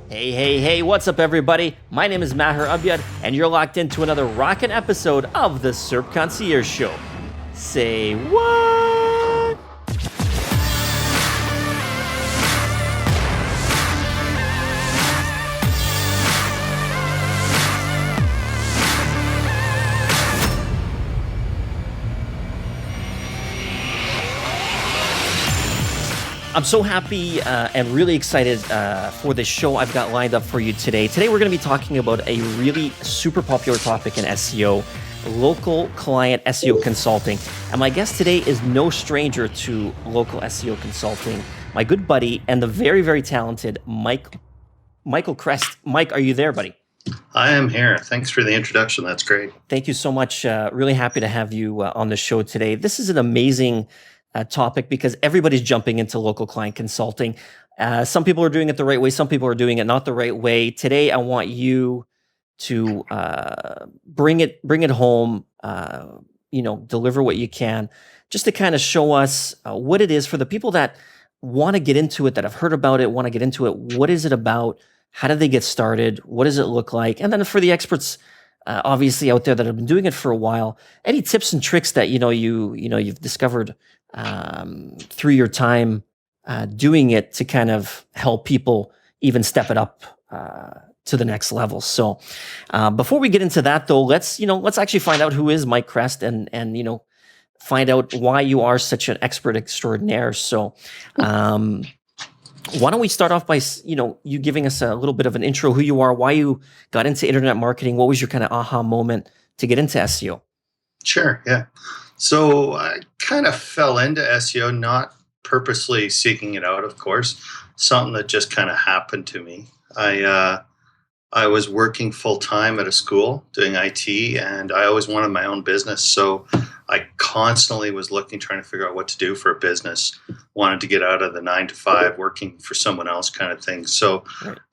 Hey, hey, hey, what's up, everybody? My name is Maher Abyad, and you're locked into another rockin' episode of the SERP Concierge Show. Say what? I'm so happy and really excited for this show I've got lined up for you today. Today we're going to be talking about a really super popular topic in SEO, local client SEO consulting. And my guest today is no stranger to local SEO consulting, my good buddy and the very, very talented Michael Chrest. Mike, are you there, buddy? I am here. Thanks for the introduction. That's great. Thank you so much. Really happy to have you on the show today. This is an amazing topic because everybody's jumping into local client consulting. Some people are doing it the right way. Some people are doing it not the right way. Today, I want you to bring it home. Deliver what you can, just to kind of show us what it is for the people that want to get into it, that have heard about it, want to get into it. What is it about? How do they get started? What does it look like? And then for the experts, obviously out there that have been doing it for a while, any tips and tricks that you've discovered through your time doing it to kind of help people even step it up to the next level. So before we get into that, though, let's actually find out who is Mike Chrest and find out why you are such an expert extraordinaire. So why don't we start off by you giving us a little bit of an intro, who you are, why you got into internet marketing, what was your kind of aha moment to get into SEO? Sure, yeah. So I kind of fell into SEO, not purposely seeking it out, of course, something that just kind of happened to me. I was working full-time at a school doing IT, and I always wanted my own business. So I constantly was trying to figure out what to do for a business, wanted to get out of the 9-to-5 working for someone else kind of thing. So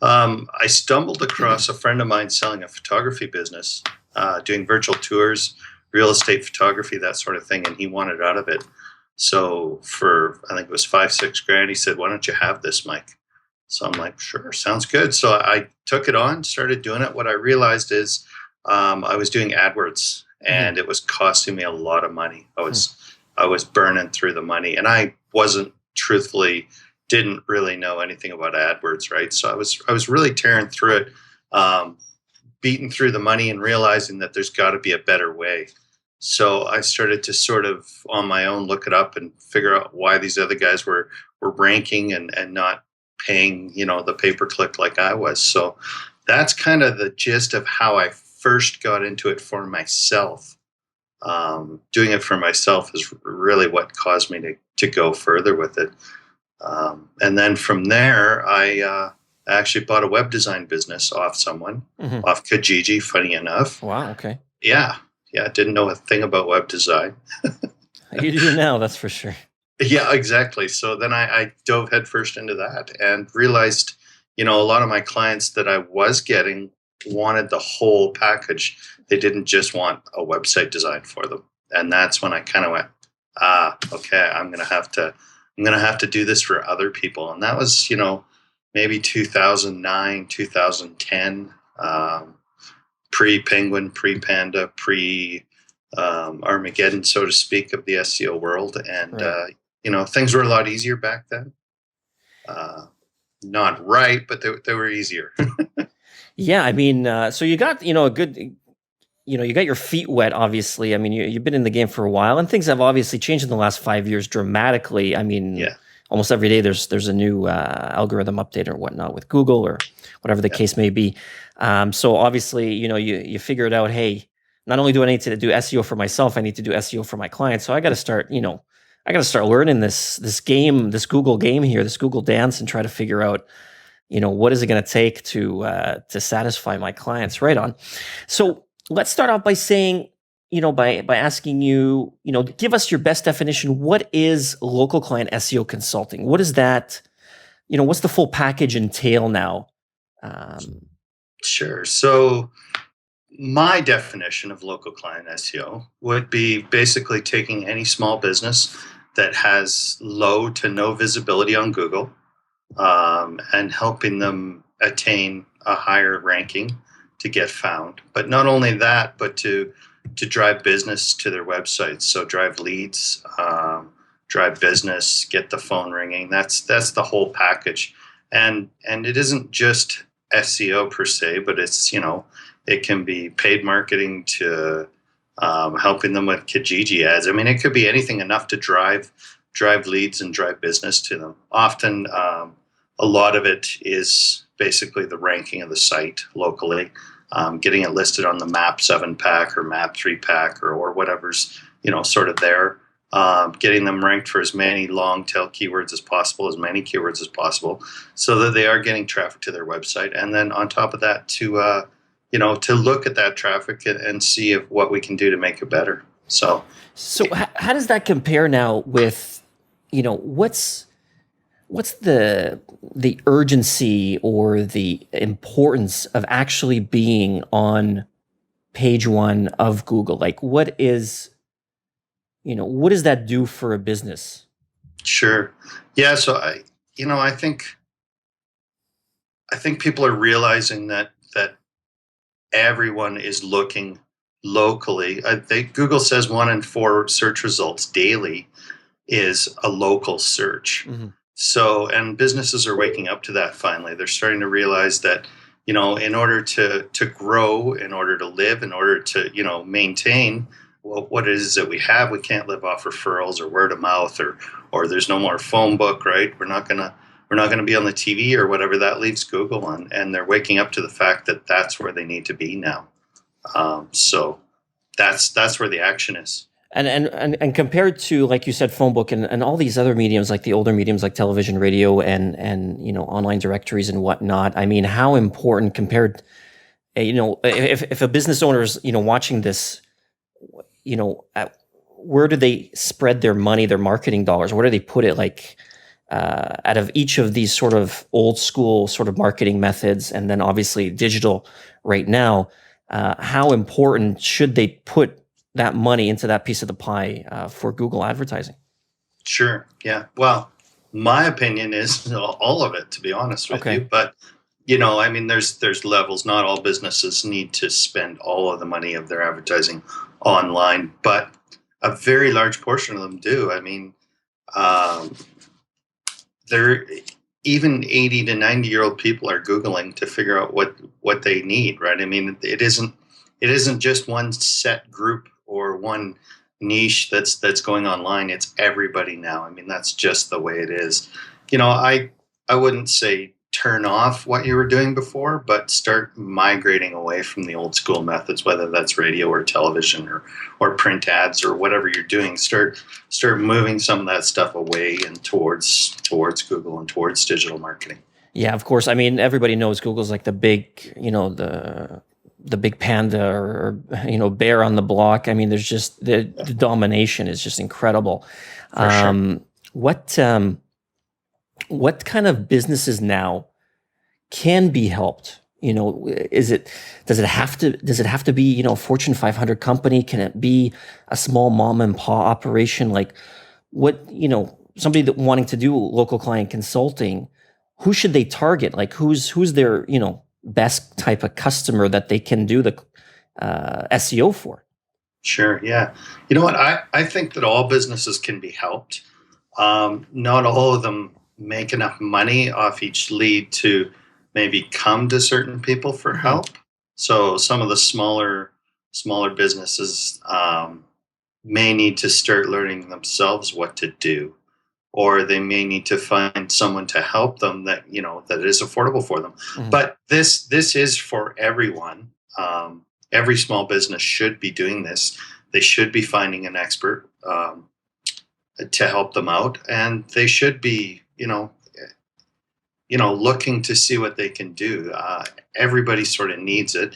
I stumbled across a friend of mine selling a photography business, doing virtual tours, real estate photography, that sort of thing, and he wanted out of it. So for, I think it was $5-6 he said, "Why don't you have this, Mike?" So I'm like, "Sure, sounds good." So I took it on, started doing it. What I realized is I was doing AdWords, and it was costing me a lot of money. I was burning through the money, and I didn't really know anything about AdWords, right? So I was really tearing through it, beating through the money and realizing that there's got to be a better way. So I started to sort of on my own look it up and figure out why these other guys were ranking and not paying, the pay-per-click like I was. So that's kind of the gist of how I first got into it for myself. Doing it for myself is really what caused me to go further with it. And then from there, I actually bought a web design business off someone, off Kijiji, funny enough. Wow, okay. Yeah, didn't know a thing about web design. You do now, that's for sure. Yeah, exactly. So then I dove headfirst into that and realized, a lot of my clients that I was getting wanted the whole package. They didn't just want a website design for them. And that's when I kind of went, okay, I'm going to have to do this for other people. And that was, maybe 2009, 2010, pre-Penguin, pre-Panda, Armageddon, so to speak, of the SEO world. And, right. Things were a lot easier back then. Not right, but they were easier. Yeah, I mean, so you got, a good, you got your feet wet, obviously. I mean, you've been in the game for a while, and things have obviously changed in the last 5 years dramatically. I mean, almost every day there's a new algorithm update or whatnot with Google or whatever the case may be. So obviously, you figure it out, hey, not only do I need to do SEO for myself, I need to do SEO for my clients. So I got to start, learning this game, this Google game here, this Google dance, and try to figure out, what is it going to take to satisfy my clients. Right on. So let's start off by saying, by asking you, give us your best definition. What is local client SEO consulting? What is that? What's the full package entail now? Sure. So my definition of local client SEO would be basically taking any small business that has low to no visibility on Google, and helping them attain a higher ranking to get found. But not only that, but to drive business to their websites. So drive leads, drive business, get the phone ringing. That's the whole package. And it isn't just SEO per se, but it's, it can be paid marketing to helping them with Kijiji ads. I mean, it could be anything enough to drive leads and drive business to them. Often, a lot of it is basically the ranking of the site locally, getting it listed on the Map 7-pack or Map 3-pack or whatever's sort of there. Getting them ranked for as many long tail keywords as possible, as many keywords as possible, so that they are getting traffic to their website. And then on top of that, to look at that traffic and see what we can do to make it better. So how does that compare now with, what's the urgency or the importance of actually being on page one of Google? Like, what does that do for a business? Sure. Yeah. So I think people are realizing that everyone is looking locally. Google says 1 in 4 search results daily is a local search. Mm-hmm. So, and businesses are waking up to that finally. They're starting to realize that, in order to grow, in order to live, in order to, maintain what it is that we have, we can't live off referrals or word of mouth or there's no more phone book, right? We're not gonna be on the TV or whatever. That leaves Google on, and they're waking up to the fact that that's where they need to be now. So that's where the action is. And compared to, like you said, phone book and all these other mediums, like the older mediums like television, radio, and online directories and whatnot. I mean, how important compared, if a business owner is watching this, where do they spread their money, their marketing dollars? Where do they put it? Like, out of each of these sort of old school sort of marketing methods, and then obviously digital right now, how important should they put that money into that piece of the pie for Google advertising? Sure. Yeah. Well, my opinion is all of it, to be honest with Okay. you. But I mean, there's levels. Not all businesses need to spend all of the money of their advertising online, but a very large portion of them do. I mean, they're even 80 to 90-year-old people are Googling to figure out what they need, right? I mean, it isn't just one set group or one niche that's going online. It's everybody now. I mean, that's just the way it is. I wouldn't say turn off what you were doing before, but start migrating away from the old school methods, whether that's radio or television or print ads or whatever you're doing. Start moving some of that stuff away and towards Google and towards digital marketing. Yeah, of course. I mean, everybody knows Google's like the big, the big panda or bear on the block. I mean, there's just the domination is just incredible. For sure. What kind of businesses now can be helped? Does it have to be, Fortune 500 company? Can it be a small mom and pop operation? Like somebody that wanting to do local client consulting, who should they target? Like who's their, best type of customer that they can do the SEO for? Sure. Yeah. You know what? I think that all businesses can be helped. Not all of them make enough money off each lead to maybe come to certain people for help. So some of the smaller businesses may need to start learning themselves what to do, or they may need to find someone to help them that is affordable for them. Mm-hmm. But this is for everyone. Every small business should be doing this. They should be finding an expert to help them out, and they should be looking to see what they can do. Everybody sort of needs it.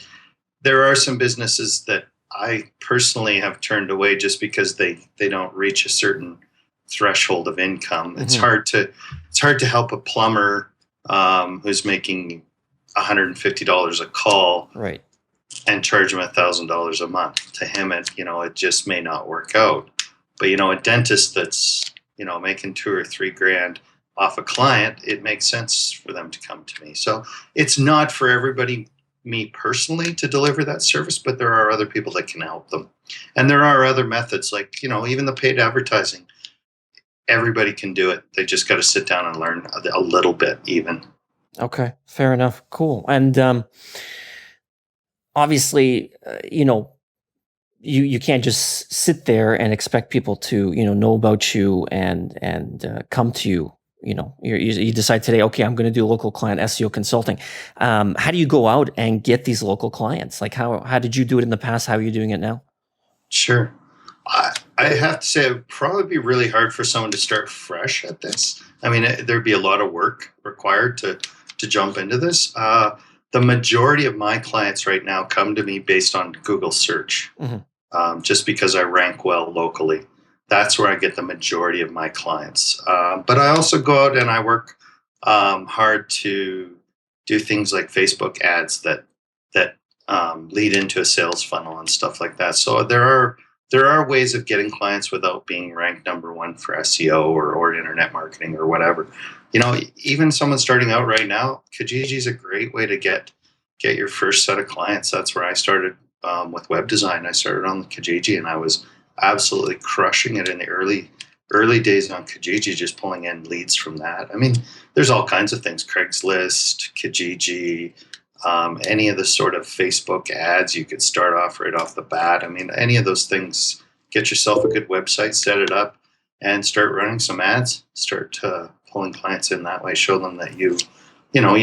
There are some businesses that I personally have turned away just because they don't reach a certain threshold of income. Mm-hmm. It's hard to help a plumber who's making $150 a call, right, and charge him $1,000 a month. To him, it just may not work out. But a dentist that's making $2 or $3 grand off a client, it makes sense for them to come to me. So it's not for everybody, me personally, to deliver that service, but there are other people that can help them. And there are other methods, like, even the paid advertising. Everybody can do it. They just got to sit down and learn a little bit even. Okay, fair enough. Cool. And obviously, you can't just sit there and expect people to know about you and come to you. You decide today, okay, I'm going to do local client SEO consulting. How do you go out and get these local clients? Like how did you do it in the past? How are you doing it now? Sure. I have to say, it would probably be really hard for someone to start fresh at this. I mean, there'd be a lot of work required to jump into this. The majority of my clients right now come to me based on Google search, just because I rank well locally. That's where I get the majority of my clients. But I also go out and I work hard to do things like Facebook ads that lead into a sales funnel and stuff like that. So there are ways of getting clients without being ranked number one for SEO or internet marketing or whatever. Even someone starting out right now, Kijiji is a great way to get your first set of clients. That's where I started with web design. I started on Kijiji, and I was absolutely crushing it in the early days on Kijiji, just pulling in leads from that. I mean, there's all kinds of things: Craigslist, Kijiji. Any of the sort of Facebook ads, you could start off right off the bat. I mean, any of those things, get yourself a good website, set it up, and start running some ads. Start pulling clients in that way. Show them that you know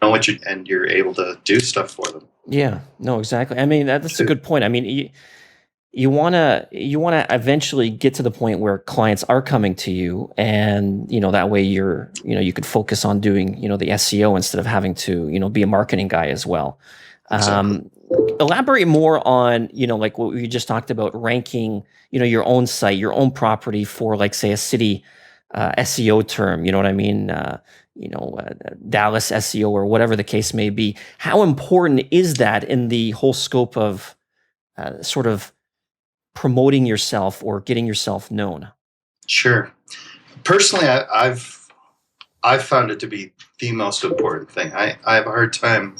what and you're able to do stuff for them. Yeah, no, exactly. I mean, that's a good point. I mean, you wanna eventually get to the point where clients are coming to you, and that way you could focus on doing the SEO instead of having to be a marketing guy as well. Exactly. Elaborate more on like what we just talked about, ranking your own site, your own property for, like, say, a city SEO term. You know what I mean? Dallas SEO or whatever the case may be. How important is that in the whole scope of sort of promoting yourself or getting yourself known? Sure. Personally, I've found it to be the most important thing. I have a hard time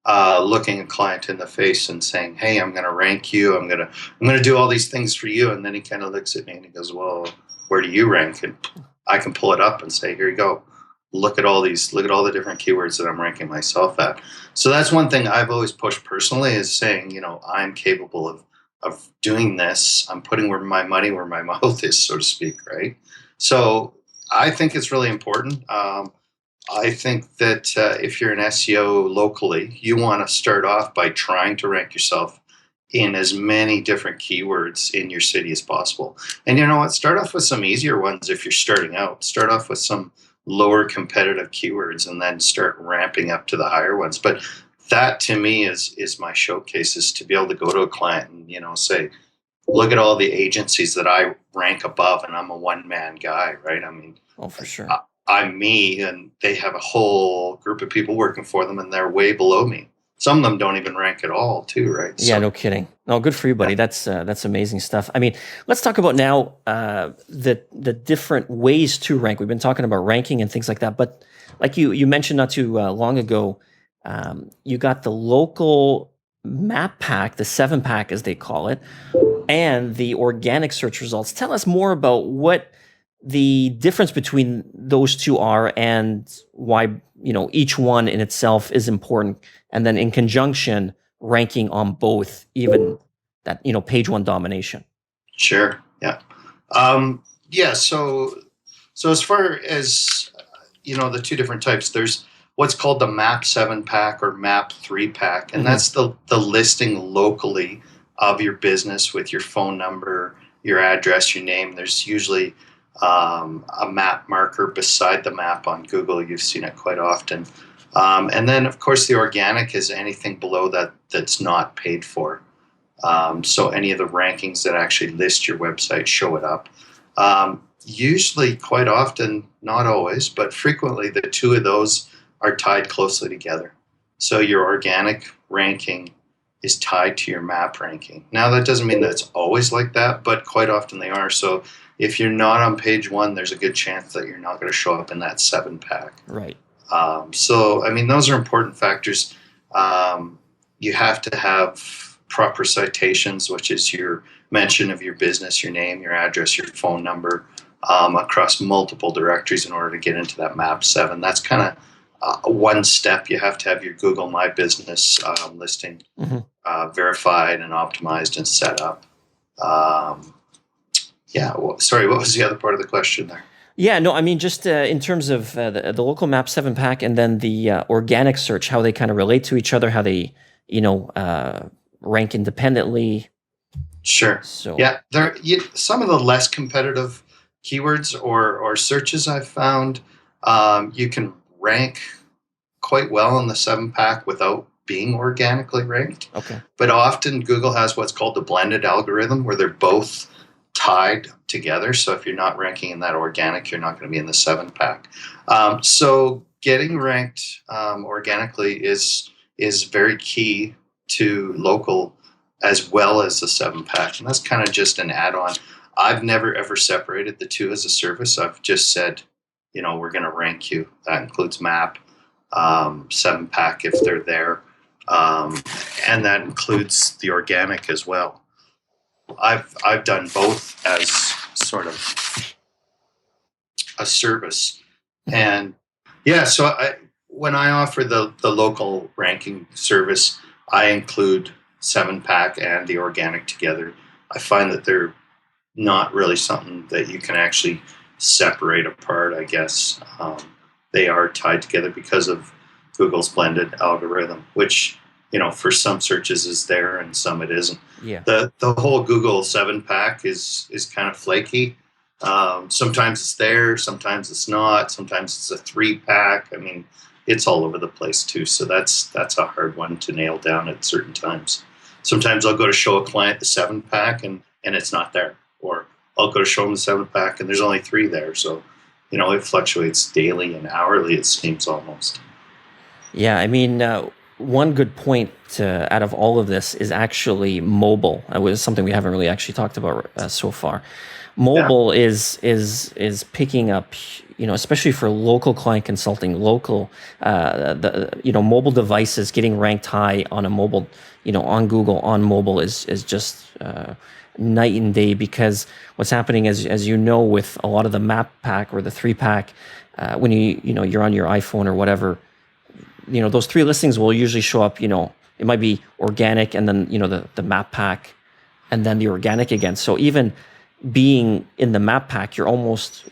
looking a client in the face and saying, "Hey, I'm going to rank you. I'm going to do all these things for you." And then he kind of looks at me and he goes, "Well, where do you rank?" And I can pull it up and say, "Here you go. Look at all the different keywords that I'm ranking myself at." So that's one thing I've always pushed personally, is saying, I'm capable of doing this. I'm putting my money where my mouth is, so to speak, right? So I think it's really important. I think that if you're an SEO locally, you want to start off by trying to rank yourself in as many different keywords in your city as possible. And you know what? Start off with some easier ones if you're starting out. Start off with some lower competitive keywords and then start ramping up to the higher ones. But that, to me, is my showcase, is to be able to go to a client and say, "Look at all the agencies that I rank above, and I'm a one-man guy," right? I mean, Oh, for sure. I'm me, and they have a whole group of people working for them, and they're way below me. Some of them don't even rank at all, too, right? Yeah, no kidding. No, good for you, buddy. Yeah. That's amazing stuff. I mean, let's talk about now the different ways to rank. We've been talking about ranking and things like that, but like you mentioned not too long ago, you got the local map pack, the 7-pack as they call it, and the organic search results. Tell us more about what the difference between those two are, and why each one in itself is important, and then in conjunction ranking on both, even that page one domination. Sure. Yeah. Yeah. So as far as the two different types, there's what's called the Map 7-pack or Map 3-pack, and that's the listing locally of your business with your phone number, your address, your name. There's usually a map marker beside the map on Google. You've seen it quite often. And then, of course, the organic is anything below that's not paid for. So any of the rankings that actually list your website, show it up. Usually, quite often, not always, but frequently, the two of those are tied closely together. So your organic ranking is tied to your map ranking. Now, that doesn't mean that it's always like that, but quite often they are. So if you're not on page one, there's a good chance that you're not going to show up in that 7-pack. Right. So, I mean, those are important factors. You have to have proper citations, which is your mention of your business, your name, your address, your phone number, across multiple directories in order to get into that map 7. That's kind of one step. You have to have your Google My Business listing verified and optimized and set up. Sorry, what was the other part of the question there? Yeah, no, I mean, just in terms of the local map 7-pack and then the organic search, how they kind of relate to each other, how they, rank independently. Sure. So yeah, some of the less competitive keywords or searches I've found, you can rank quite well in the 7-pack without being organically ranked. Okay. But often Google has what's called the blended algorithm, where they're both tied together. So if you're not ranking in that organic, you're not going to be in the 7-pack. So getting ranked organically is very key to local as well as the 7-pack. And that's kind of just an add-on. I've never, ever separated the two as a service. I've just said, we're going to rank you. That includes map, 7-pack if they're there. And that includes the organic as well. I've done both as sort of a service. And so when I offer the local ranking service, I include 7-pack and the organic together. I find that they're not really something that you can actually separate apart, I guess. They are tied together because of Google's blended algorithm, which, for some searches is there and some it isn't. Yeah. The whole Google 7-pack is kind of flaky. Sometimes it's there, sometimes it's not, sometimes it's a 3-pack. I mean, it's all over the place too. So that's a hard one to nail down at certain times. Sometimes I'll go to show a client the 7-pack and it's not there. Or I'll go to show them the 7-pack and there's only 3 there. So, it fluctuates daily and hourly, it seems almost. Yeah, I mean, one good point out of all of this is actually mobile. It was something we haven't really actually talked about so far. Mobile is picking up, especially for local client consulting, mobile devices getting ranked high on a mobile, on Google on mobile is just night and day, because what's happening is, as with a lot of the map pack or the 3-pack, when you're on your iPhone or whatever, those 3 listings will usually show up, it might be organic and then, the map pack and then the organic again. So even being in the map pack, you're almost,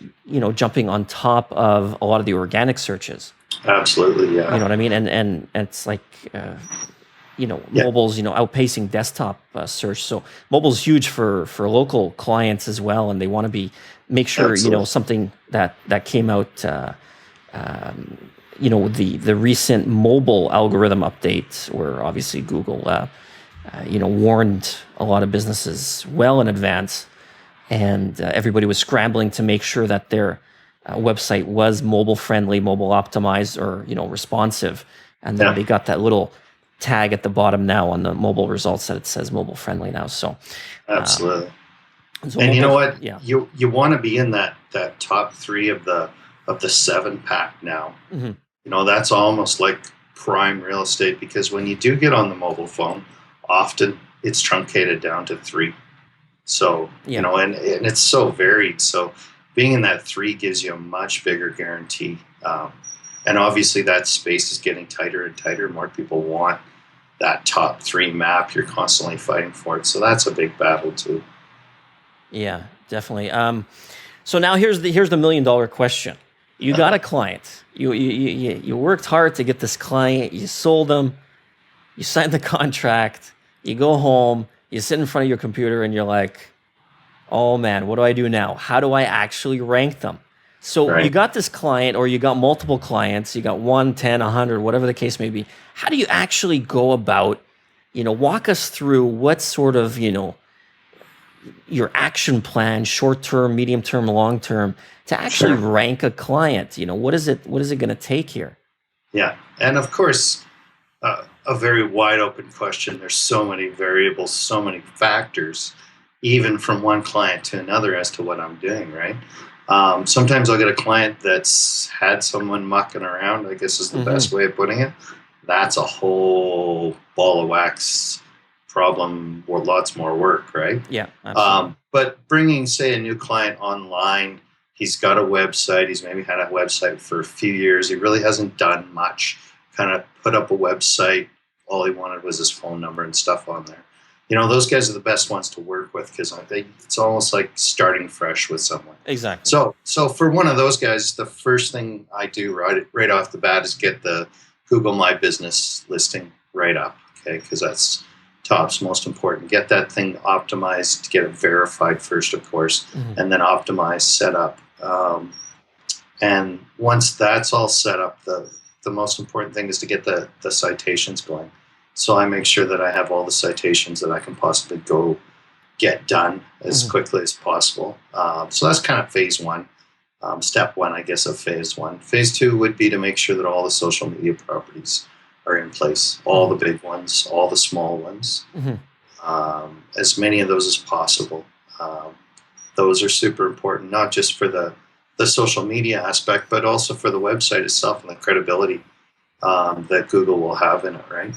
jumping on top of a lot of the organic searches. Absolutely. Yeah. You know what I mean? And it's like, mobile's, outpacing desktop search. So mobile's huge for local clients as well. And they want to make sure, Absolutely. Something that came out, the recent mobile algorithm update, where obviously Google, warned a lot of businesses well in advance, and everybody was scrambling to make sure that their website was mobile friendly, mobile optimized, or responsive. And then they got that little tag at the bottom now on the mobile results that it says mobile friendly now. So absolutely. So and mobile, you know what? Yeah. You want to be in that top 3 of the 7-pack now. Mm-hmm. That's almost like prime real estate, because when you do get on the mobile phone, often it's truncated down to 3. So, and it's so varied. So being in that 3 gives you a much bigger guarantee. And obviously that space is getting tighter and tighter. More people want that top 3 map. You're constantly fighting for it. So that's a big battle too. Yeah, definitely. So now here's the $1 million question. You got a client. You worked hard to get this client. You sold them. You signed the contract. You go home. You sit in front of your computer and you're like, oh man, what do I do now? How do I actually rank them? So you got this client, or you got multiple clients. You got 1, 10, 100, whatever the case may be. How do you actually go about, walk us through what sort of, your action plan, short term, medium term, long term, to actually rank a client? What is it going to take here? Yeah. And of course, a very wide open question. There's so many variables, so many factors, even from one client to another as to what I'm doing, right? Sometimes I'll get a client that's had someone mucking around, I guess is the best way of putting it. That's a whole ball of wax problem or lots more work, right? Yeah, absolutely. But bringing, say, a new client online, he's got a website, he's maybe had a website for a few years, he really hasn't done much, kind of put up a website, all he wanted was his phone number and stuff on there. Those guys are the best ones to work with because it's almost like starting fresh with someone. Exactly. So for one of those guys, the first thing I do right off the bat is get the Google My Business listing right up, okay? Because that's top's most important. Get that thing optimized, get it verified first, of course, and then optimized, set up. And once that's all set up, the most important thing is to get the citations going. So I make sure that I have all the citations that I can possibly go get done as quickly as possible. So that's kind of phase one, step one, I guess, of phase one. Phase two would be to make sure that all the social media properties are in place, all the big ones, all the small ones, as many of those as possible. Those are super important, not just for the social media aspect, but also for the website itself and the credibility that Google will have in it, right?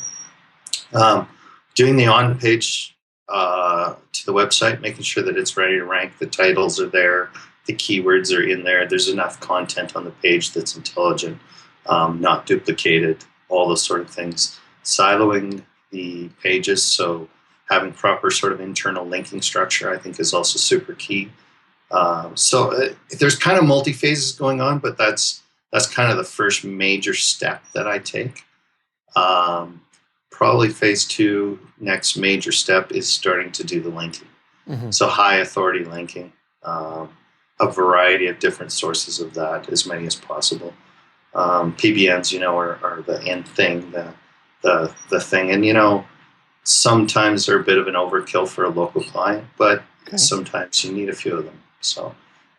Doing the on-page to the website, making sure that it's ready to rank, the titles are there, the keywords are in there, there's enough content on the page that's intelligent, not duplicated, all those sort of things. Siloing the pages, so having proper sort of internal linking structure, I think, is also super key. So there's kind of multi-phases going on, but that's kind of the first major step that I take. Probably phase two, next major step is starting to do the linking. So high authority linking, a variety of different sources of that, as many as possible. PBNs, are the end thing, the thing. And, sometimes they're a bit of an overkill for a local client, but sometimes you need a few of them. So,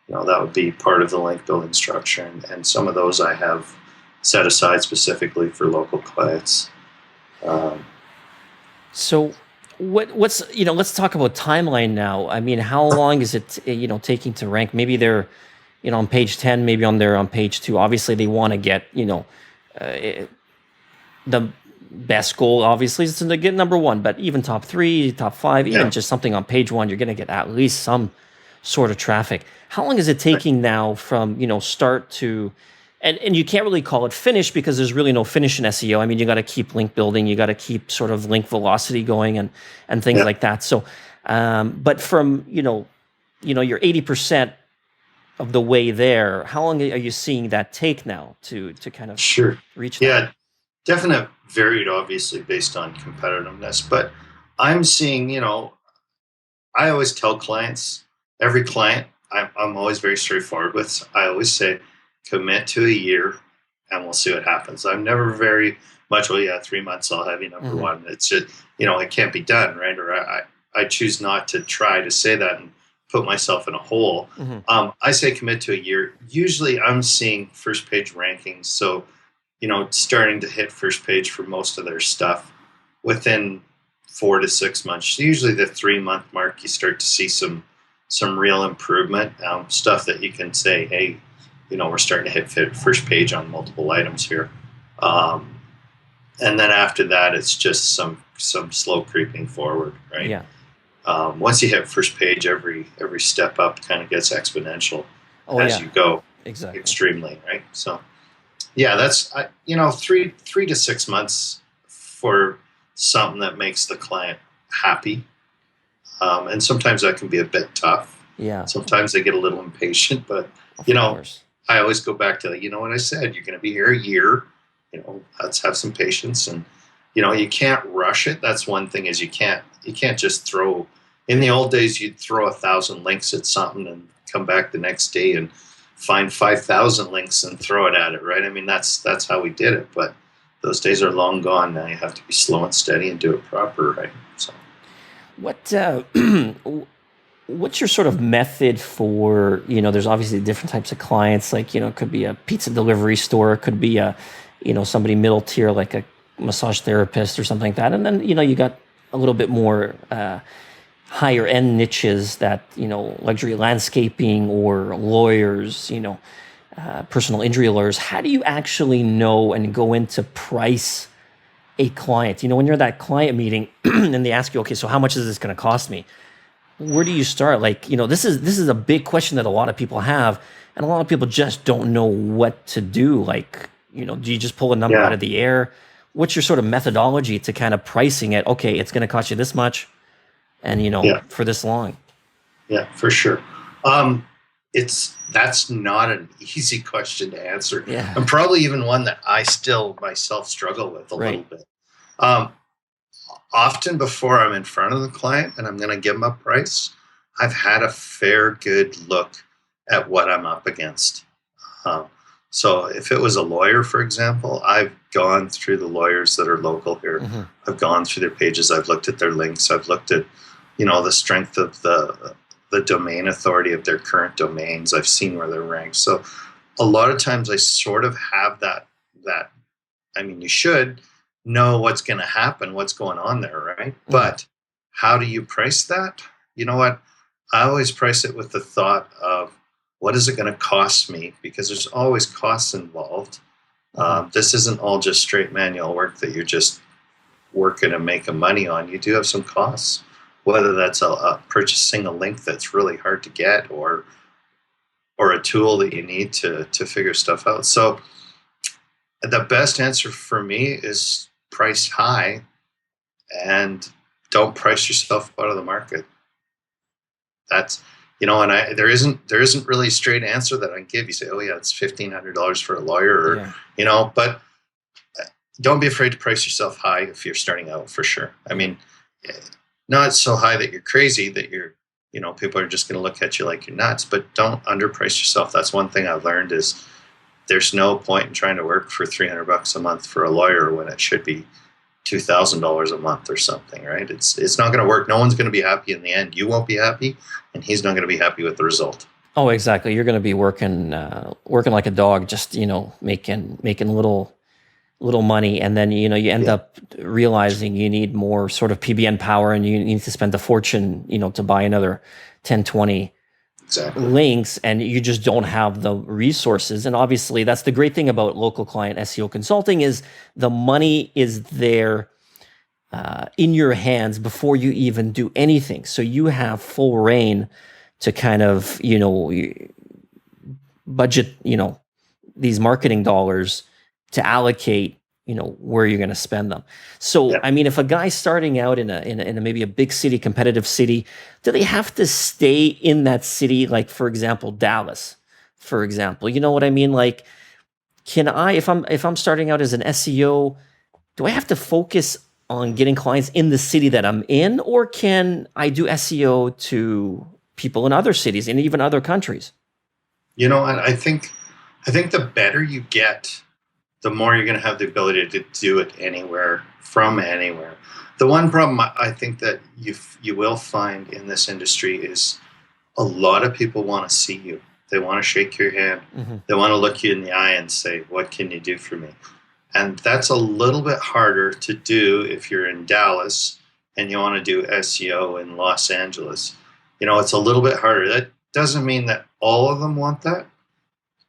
that would be part of the link building structure. And some of those I have set aside specifically for local clients. So what's, let's talk about timeline now. I mean, how long is it, taking to rank? Maybe they're, on page 10, maybe on page 2. Obviously they want to get, the best goal obviously is to get number 1, but even top 3, top 5, even just something on page 1, you're going to get at least some sort of traffic. How long is it taking now from, start to, and you can't really call it finish because there's really no finish in SEO. I mean, you got to keep link building, you got to keep sort of link velocity going and things like that. So, but from, you're 80% of the way there, how long are you seeing that take now to kind of reach that? Yeah, definite varied, obviously, based on competitiveness. But I'm seeing, I always tell clients, every client, I'm always very straightforward with. I always say, commit to a year and we'll see what happens. I'm never very much, 3 months, I'll have you number 1. It's just, it can't be done, right? Or I choose not to try to say that and put myself in a hole. I say commit to a year. Usually I'm seeing first page rankings. So, starting to hit first page for most of their stuff within 4 to 6 months. Usually the 3-month mark, you start to see some real improvement, stuff that you can say, hey, we're starting to hit first page on multiple items here. And then after that, it's just some slow creeping forward, right? Yeah. Once you hit first page, every step up kind of gets exponential as you go. Exactly. Extremely, right? So, yeah, that's 3 to 6 months for something that makes the client happy. And sometimes that can be a bit tough. Yeah. Sometimes they get a little impatient, but of course. I always go back to what I said. You're going to be here a year. Let's have some patience, and you can't rush it. That's one thing is you can't just throw. In the old days, you'd throw 1,000 links at something and come back the next day and find 5,000 links and throw it at it, right? I mean, that's how we did it, but those days are long gone. Now you have to be slow and steady and do it proper, right? So, what's your sort of method for, there's obviously different types of clients, like, it could be a pizza delivery store, it could be a, somebody middle tier, like a massage therapist or something like that. And then, you got a little bit more higher end niches that, luxury landscaping or lawyers, personal injury lawyers. How do you actually know and go into price a client? When you're at that client meeting and they ask you, okay, so how much is this going to cost me? Where do you start? Like, this is a big question that a lot of people have, and a lot of people just don't know what to do. Like, do you just pull a number out of the air? What's your sort of methodology to kind of pricing it? Okay, it's going to cost you this much, and for this long. Yeah, for sure. That's not an easy question to answer, and probably even one that I still myself struggle with a little bit. Often before I'm in front of the client and I'm going to give them a price, I've had a fair good look at what I'm up against. So if it was a lawyer, for example, I've gone through the lawyers that are local here. Mm-hmm. I've gone through their pages. I've looked at their links. I've looked at, the strength of the domain authority of their current domains. I've seen where they're ranked. So a lot of times I sort of have that, you should know what's going to happen, what's going on there, right? Mm-hmm. But how do you price that? You know what? I always price it with the thought of, what is it going to cost me? Because there's always costs involved. Mm-hmm. This isn't all just straight manual work that you're just working and making money on. You do have some costs, whether that's purchasing a link that's really hard to get or a tool that you need to figure stuff out. So the best answer for me is price high and don't price yourself out of the market. That's, and there isn't really a straight answer that I can give. You say, oh yeah, it's $1,500 for a lawyer, or, but don't be afraid to price yourself high if you're starting out, for sure. Not so high that you're crazy, that you're, people are just going to look at you like you're nuts, but don't underprice yourself. That's one thing I've learned is there's no point in trying to work for $300 a month for a lawyer when it should be $2,000 a month or something, right? It's not going to work. No one's going to be happy in the end. You won't be happy, and he's not going to be happy with the result. Oh, exactly. You're going to be working like a dog, just making little money, and then you end up realizing you need more sort of PBN power, and you need to spend a fortune, to buy another 10, 20 links, and you just don't have the resources. And obviously that's the great thing about local client SEO consulting is the money is there in your hands before you even do anything. So you have full reign to kind of, budget, these marketing dollars to allocate, where you're going to spend them. So, if a guy's starting out in a maybe a big city, competitive city, do they have to stay in that city? Like, for example, Dallas, for example, you know what I mean? Like, can I, if I'm starting out as an SEO, do I have to focus on getting clients in the city that I'm in, or can I do SEO to people in other cities and even other countries? I think the better you get, the more you're going to have the ability to do it anywhere, from anywhere. The one problem I think that you will find in this industry is a lot of people want to see you. They want to shake your hand. Mm-hmm. They want to look you in the eye and say, what can you do for me? And that's a little bit harder to do if you're in Dallas and you want to do SEO in Los Angeles. It's a little bit harder. That doesn't mean that all of them want that.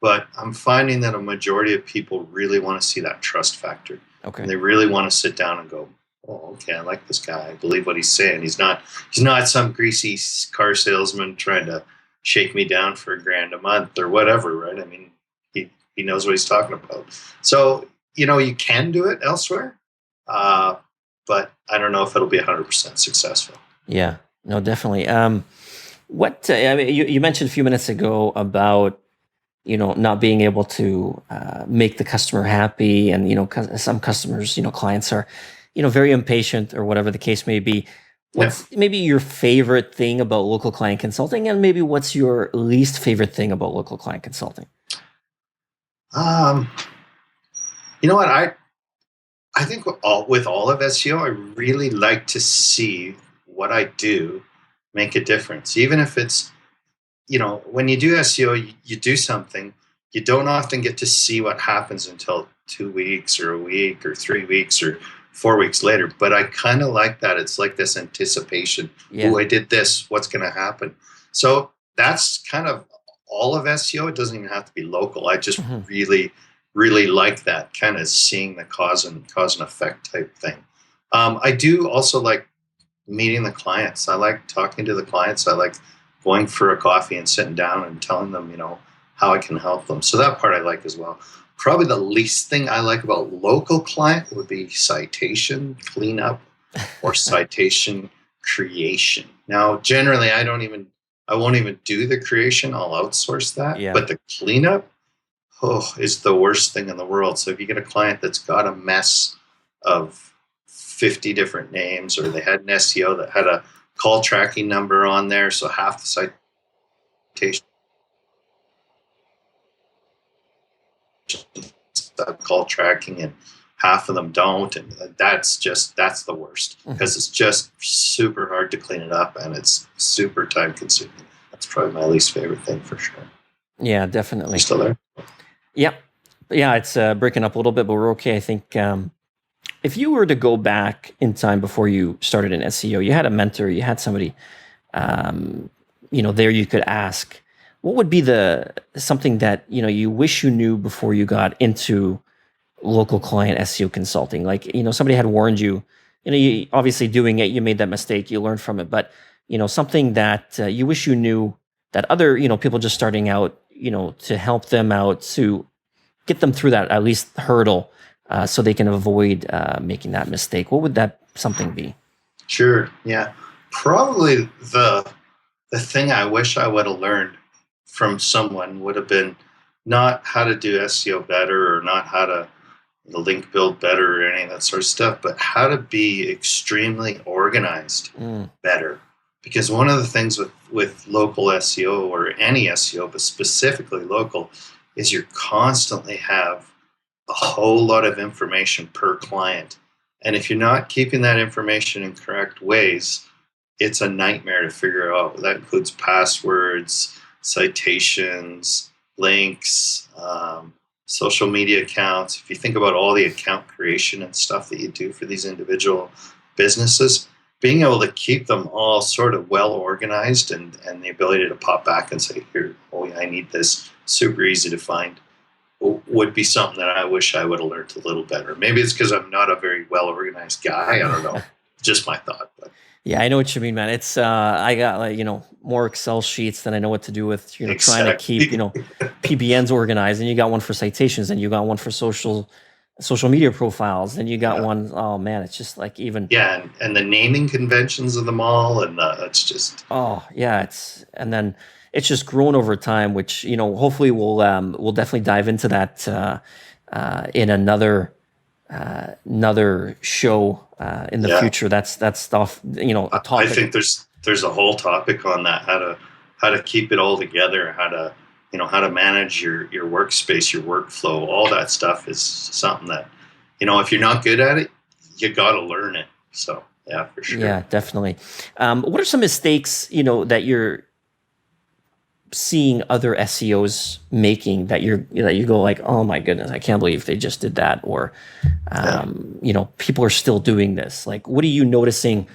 But I'm finding that a majority of people really want to see that trust factor. Okay. And they really want to sit down and go, oh, okay, I like this guy. I believe what he's saying. He's not some greasy car salesman trying to shake me down for $1,000 a month or whatever, right? He knows what he's talking about. So, you can do it elsewhere, but I don't know if it'll be 100% successful. Yeah, no, definitely. You mentioned a few minutes ago about not being able to make the customer happy. And, some customers, clients are, very impatient or whatever the case may be. What's maybe your favorite thing about local client consulting, and maybe what's your least favorite thing about local client consulting? You know what? I think with all of SEO, I really like to see what I do make a difference. Even if it's, when you do SEO, you do something, you don't often get to see what happens until 2 weeks or a week or 3 weeks or 4 weeks later. But I kind of like that. It's like this anticipation. Yeah. Oh, I did this. What's going to happen? So that's kind of all of SEO. It doesn't even have to be local. I just Mhm. really, really like that kind of seeing the cause and effect type thing. I do also like meeting the clients. I like talking to the clients. I like going for a coffee and sitting down and telling them, how I can help them. So that part I like as well. Probably the least thing I like about local client would be citation cleanup or citation creation. Now, generally, I won't even do the creation. I'll outsource that. Yeah. But the cleanup, is the worst thing in the world. So if you get a client that's got a mess of 50 different names, or they had an SEO that had a call tracking number on there, so half the citation call tracking and half of them don't, and that's the worst, Mhm. because it's just super hard to clean it up and it's super time consuming. That's probably my least favorite thing for sure. Yeah, You definitely. still there? Yeah. Yeah, it's breaking up a little bit, but we're okay. I think if you were to go back in time before you started in SEO, you had a mentor, you had somebody, um, there you could ask, what would be the something that you wish you knew before you got into local client SEO consulting? Like, somebody had warned you, you obviously doing it, you made that mistake, you learned from it, but something that you wish you knew that other, people just starting out, to help them out, to get them through that at least hurdle, so they can avoid making that mistake. What would that something be? Sure. Yeah. Probably the thing I wish I would have learned from someone would have been not how to do SEO better, or not how to link build better, or any of that sort of stuff, but how to be extremely organized Mm, better. Because one of the things with local SEO, or any SEO, but specifically local, is you constantly have a whole lot of information per client. And if you're not keeping that information in correct ways, it's a nightmare to figure out. That includes passwords, citations, links, social media accounts. If you think about all the account creation and stuff that you do for these individual businesses, being able to keep them all sort of well organized, and the ability to pop back and say, here, oh yeah, I need this, super easy to find, would be something that I wish I would have learned a little better. Maybe it's because I'm not a very well organized guy. I don't know. Just my thought. But yeah, I know what you mean, man. It's I got like more Excel sheets than I know what to do with. Trying to keep exactly. PBNs organized, and you got one for citations, and you got one for social media profiles, and you got Yeah. one. Oh man, it's just like even. Yeah, and the naming conventions of them all, and it's just Oh yeah, and then it's just grown over time, which hopefully we'll definitely dive into that in another show in the yeah. future. That's stuff, a I topic. think there's a whole topic on that, how to keep it all together, how to manage your workspace, your workflow, all that stuff is something that, if you're not good at it, you got to learn it. So yeah, for sure. Yeah, definitely. What are some mistakes that you're seeing other SEOs making that you go like, oh my goodness, I can't believe they just did that, or Yeah. people are still doing this. Like, what are you noticing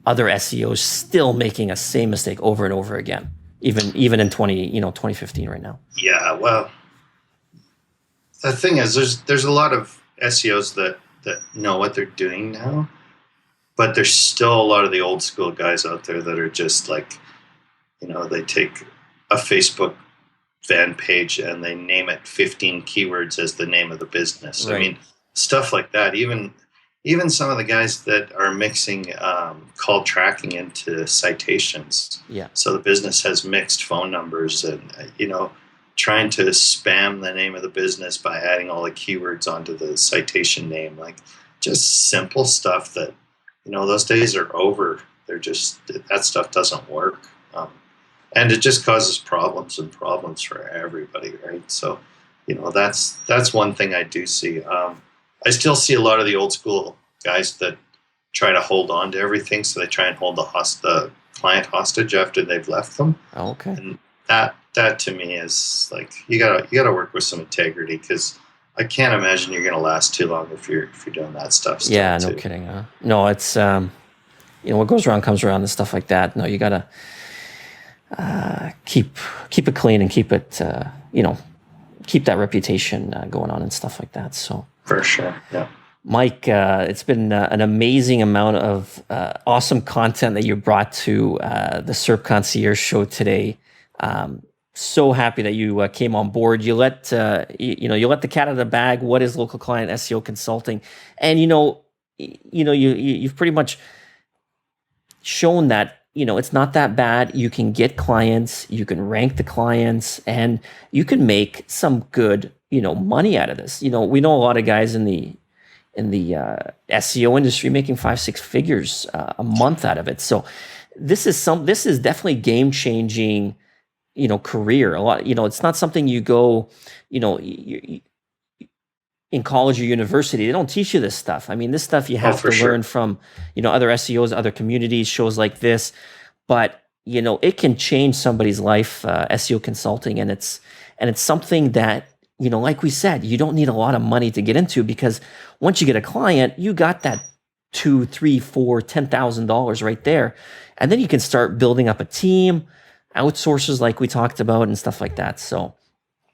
other SEOs still making a same mistake over and over again, even in 2015 right now? Yeah. Well, the thing is, there's a lot of SEOs that know what they're doing now, but there's still a lot of the old school guys out there that are just like, they take a Facebook fan page and they name it 15 keywords as the name of the business. I Right. mean, stuff like that. Even some of the guys that are mixing call tracking into citations. Yeah. So the business has mixed phone numbers, and trying to spam the name of the business by adding all the keywords onto the citation name, like just simple stuff that those days are over. They're just, that stuff doesn't work. And it just causes problems and problems for everybody, right? So, that's one thing I do see. I still see a lot of the old school guys that try to hold on to everything, so they try and hold the client hostage after they've left them, Okay. and that that to me is like you gotta work with some integrity, because I can't imagine you're gonna last too long if you're doing that stuff still Yeah, no too. kidding. No, it's what goes around comes around and stuff like that. No, you gotta keep it clean and keep it keep that reputation going on and stuff like that. So For sure. Yeah. Mike, it's been an amazing amount of awesome content that you brought to the SERP Concierge show today. So happy that you came on board. You let you let the cat out of the bag. What is local client SEO consulting? And you've pretty much shown that it's not that bad. You can get clients, you can rank the clients, and you can make some good money out of this. We know a lot of guys in the SEO industry making 5-6 figures a month out of it. So this is definitely game changing career. A lot, it's not something you go, in college or university. They don't teach you this stuff. I mean, this stuff you have to learn from, other SEOs, other communities, shows like this. But, it can change somebody's life, SEO consulting. And it's something that, like we said, you don't need a lot of money to get into, because once you get a client, you got that $2, $3, $4, $10,000 right there. And then you can start building up a team, outsourcers like we talked about and stuff like that. So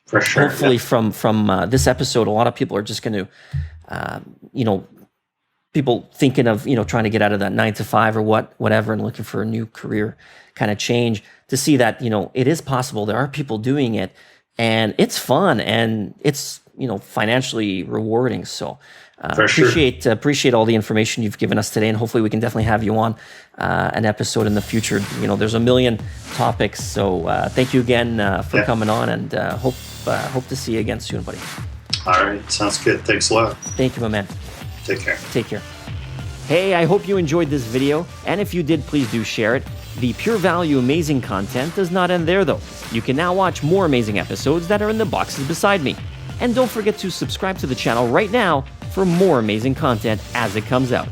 For sure. hopefully Yeah. from this episode, a lot of people are just going to, people thinking of, trying to get out of that 9 to 5 or whatever and looking for a new career kind of change, to see that, it is possible. There are people doing it, and it's fun, and it's, financially rewarding. So For sure. appreciate all the information you've given us today, and hopefully we can definitely have you on an episode in the future. There's a million topics. So thank you again for coming on, and hope to see you again soon, buddy. All right. Sounds good. Thanks a lot. Thank you, my man. Take care. Take care. Hey, I hope you enjoyed this video, and if you did, please do share it. The pure value amazing content does not end there though. You can now watch more amazing episodes that are in the boxes beside me. And don't forget to subscribe to the channel right now for more amazing content as it comes out.